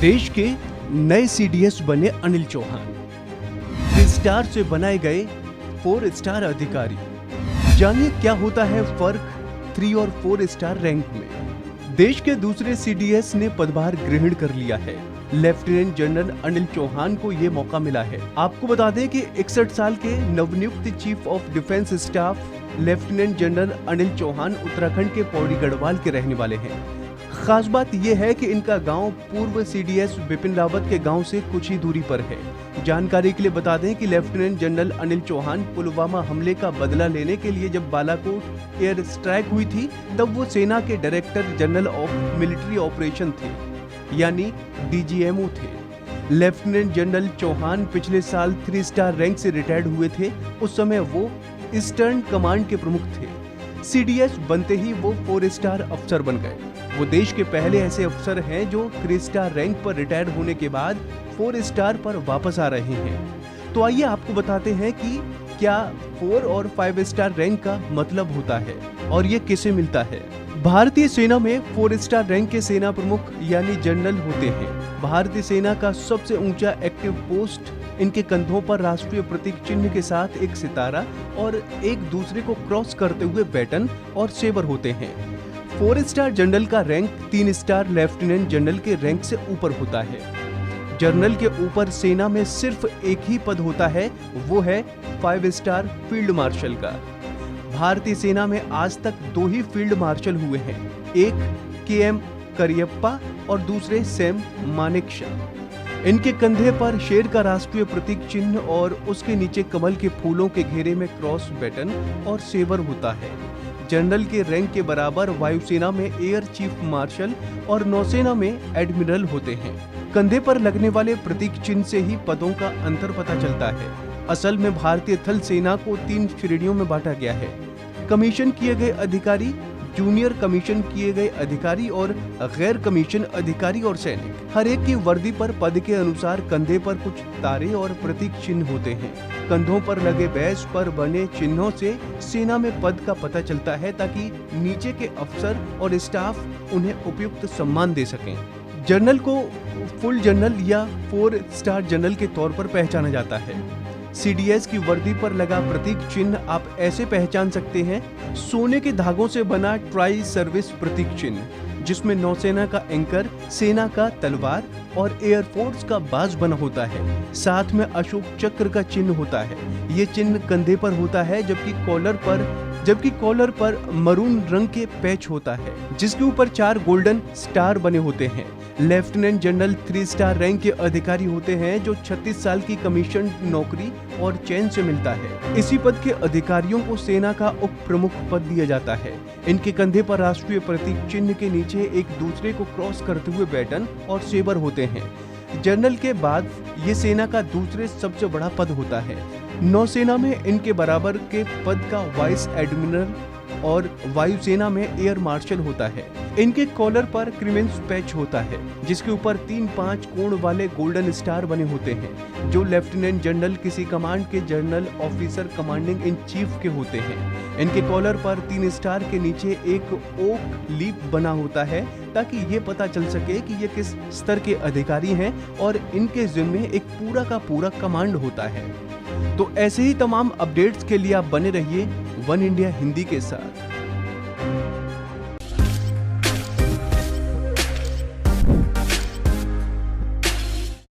देश के नए सीडीएस बने अनिल चौहान। 3 स्टार से बनाए गए 4 स्टार अधिकारी। जानिए क्या होता है फर्क 3 और 4 स्टार रैंक में। देश के दूसरे सीडीएस ने पदभार ग्रहण कर लिया है। लेफ्टिनेंट जनरल अनिल चौहान को ये मौका मिला है। आपको बता दें कि 61 साल के नवनियुक्त chief of defence staff lieutenant general Anil Chauhan Uttarakhand के पौड़ी गढ़वाल के रहने वाले हैं। खास बात यह है कि इनका गांव पूर्व सीडीएस बिपिन रावत के गांव से कुछ ही दूरी पर है। जानकारी के लिए बता दें कि लेफ्टिनेंट जनरल अनिल चौहान पुलवामा हमले का बदला लेने के लिए जब बालाकोट एयर स्ट्राइक हुई थी तब वो सेना के director general of military operation थे, यानी डीजीएमओ थे। लेफ्टिनेंट जनरल चौहान पिछले साल 3 स्टार रैंक से रिटायर्ड हुए थे। उस समय वो ईस्टर्न कमांड के प्रमुख थे। सीडीएस बनते ही वो 4 स्टार अफसर बन गए। वो देश के पहले ऐसे अफसर हैं जो 3 स्टार रैंक पर रिटायर होने के बाद 4 स्टार पर वापस आ रहे हैं। तो आइए आपको बताते हैं कि क्या 4 और 5 स्टार रैंक का मतलब होता है और ये किसे मिलता है। भारतीय सेना में 4 स्टार रैंक के सेना प्रमुख यानी जनरल होते हैं। भारतीय सेना का सबसे ऊंचा एक्टिव पोस्ट, इनके कंधों पर राष्ट्रीय प्रतीक चिन्ह के साथ एक सितारा और एक दूसरे को क्रॉस करते हुए बैटन और सेबर होते हैं। 4 स्टार जनरल का रैंक 3 स्टार लेफ्टिनेंट जनरल के रैंक से ऊपर होता है। जनरल के ऊपर सेना में सिर्फ एक ही पद होता है, वो है 5 स्टार फील्ड मार्शल का। भारतीय सेना में आज तक 2 ही फील्ड मार्शल हुए हैं, एक केएम करियप्पा और दूसरे सैम मानेकशॉ। इनके कंधे पर शेर का राष्ट्रीय प्रतीक चिन्ह और उसके नीचे कमल के फूलों के घेरे में क्रॉस बैटन और सेबर होता है। जनरल के रैंक के बराबर वायुसेना में एयर चीफ मार्शल और नौसेना में एडमिरल होते हैं। कंधे पर लगने वाले प्रतीक चिन्ह से ही पदों का अंतर पता चलता है। असल में भारतीय थल सेना को 3 श्रेणियों में बांटा गया है: कमीशन किए गए अधिकारी, जूनियर कमीशन किए गए अधिकारी और गैर कमीशन अधिकारी और सैनिक। हर एक की वर्दी पर पद के अनुसार कंधे पर कुछ तारे और प्रतीक चिन्ह होते हैं। कंधों पर लगे बैज पर बने चिन्हों से सेना में पद का पता चलता है ताकि नीचे के अफसर और स्टाफ उन्हें उपयुक्त सम्मान दे सकें। जनरल को फुल जनरल या 4 स्टार जनरल के तौर पर पहचाना जाता है। सीडीएस की वर्दी पर लगा प्रतीक चिन्ह आप ऐसे पहचान सकते हैं: सोने के धागों से बना ट्राई सर्विस प्रतीक चिन्ह, जिसमें नौसेना का एंकर, सेना का तलवार और एयरफोर्स का बाज बना होता है। साथ में अशोक चक्र का चिन्ह होता है। ये चिन्ह कंधे पर होता है, जबकि कॉलर पर मरून रंग के पैच होता है, जिसके ऊपर 4 गोल्डन स्टार बने होते हैं। लेफ्टिनेंट जनरल 3 स्टार रैंक के अधिकारी होते हैं जो 36 साल की कमीशन नौकरी और चैन से मिलता है। इसी पद के अधिकारियों को सेना का उप प्रमुख पद दिया जाता है। इनके कंधे पर राष्ट्रीय प्रतीक चिन्ह के नीचे एक दूसरे को क्रॉस करते हुए बैटन और सेबर होते हैं। जनरल के बाद ये सेना का दूसरे सबसे बड़ा पद होता है। नौसेना में इनके बराबर के पद का वाइस एडमिरल और वायुसेना में एयर मार्शल होता है। इनके कॉलर पर क्रीमेंस पैच होता है, जिसके ऊपर 3-5 कोण वाले गोल्डन स्टार बने होते हैं, जो लेफ्टिनेंट जनरल किसी कमांड के general officer commanding in chief के होते हैं। इनके कॉलर पर 3 स्टार के नीचे एक ओक लीफ बना होता है ताकि ये पता चल सके कि ये किस स्तर के अधिकारी हैं और इनके जिम्मे एक पूरा का पूरा कमांड होता है। तो ऐसे ही तमाम अपडेट्स के लिए आप बने रहिए वन इंडिया हिंदी के साथ।